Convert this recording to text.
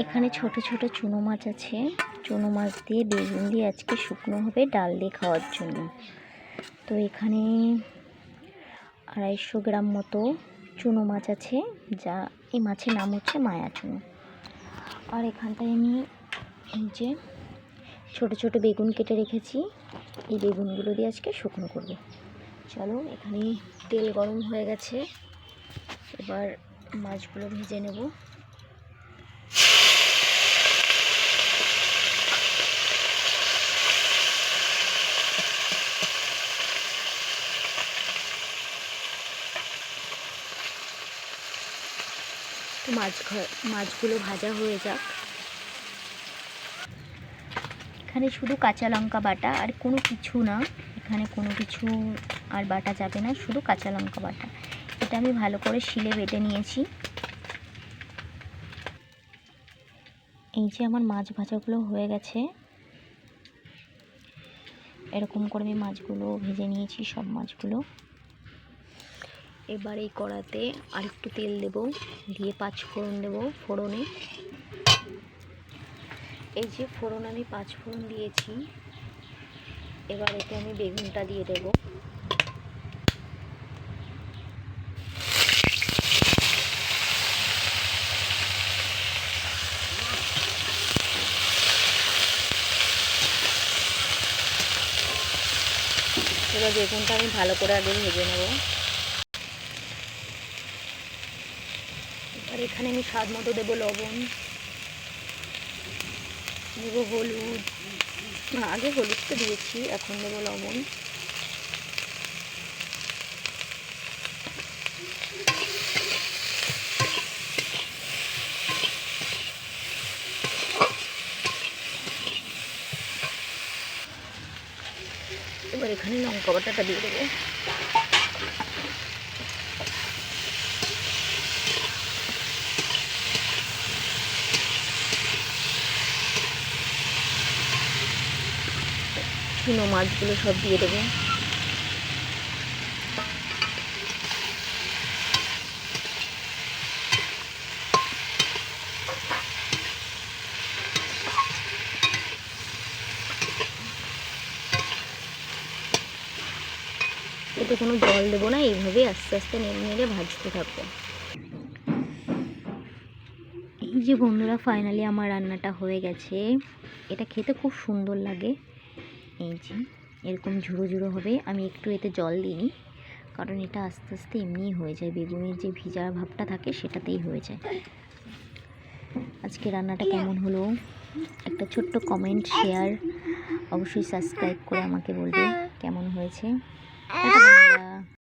এখানে ছোট ছোট চুনো মাছ আছে। চুনো মাছ দিয়ে বেগুন দিয়ে আজকে শুকনো হবে ডাল দিয়ে খাওয়ার জন্য। তো এখানে 250 গ্রাম মতো চুনো মাছ আছে, যা এই মাছের নাম হচ্ছে মায়া চুনো। আর এখানটায় আমি এই যে ছোট ছোট বেগুন কেটে রেখেছি, এই বেগুনগুলো দিয়ে আজকে শুকনো করব। চলো, এখানে তেল গরম হয়ে গেছে, এবার মাছগুলো ভেজে নেব। তো মাছগুলো ভাজা হয়ে যাক। এখানে শুধু কাঁচা লঙ্কা বাটা, আর কোনো কিছু না, এখানে কোনো কিছু আর বাটা যাবে না, শুধু কাঁচা লঙ্কা বাটা। এটা আমি ভালো করে শিলে বেটে নিয়েছি। এই যে আমার মাছ ভাজাগুলো হয়ে গেছে, এরকম করে আমি মাছগুলো ভেজে নিয়েছি, সব মাছগুলো। এবার এই কড়াতে আর একটু তেল দেব, দিয়ে 5 ফোড়ন দেব। ফোড়নে এই যে ফোড়ন আমি 5 ফোড়ন দিয়েছি। এবার এতে আমি বেগুনটা দিয়ে দেব। এবার বেগুনটা আমি ভালো করে আগে ভেজে নেব। আর এখানে আমি স্বাদ মতো দেবো লবণ, দেবো হলুদ, আগে হলুদটা দিয়েছি, এখন দেবো লবণ। এবার এখানে লঙ্কা বাটাটা দিয়ে দেবো। চুনো মাছগুলো সব দিয়ে দেবো। এতে কোনো জল দেবো না, এইভাবে আস্তে আস্তে নেড়ে নেড়ে ভাজতে থাকবো। এই যে বন্ধুরা, ফাইনালি আমার রান্নাটা হয়ে গেছে। এটা খেতে খুব সুন্দর লাগে। এই যে এরকম ঝুড়ো ঝুড়ো হবে। আমি একটু এতে জল দিইনি, কারণ এটা আস্তে আস্তে এমনিই হয়ে যায়, বেগুনের যে ভিজা ভাবটা থাকে সেটাতেই হয়ে যায়। আজকে রান্নাটা কেমন হলো একটা ছোট্ট কমেন্ট, শেয়ার, অবশ্যই সাবস্ক্রাইব করে আমাকে বলবে কেমন হয়েছে। টাটা বন্ধুরা।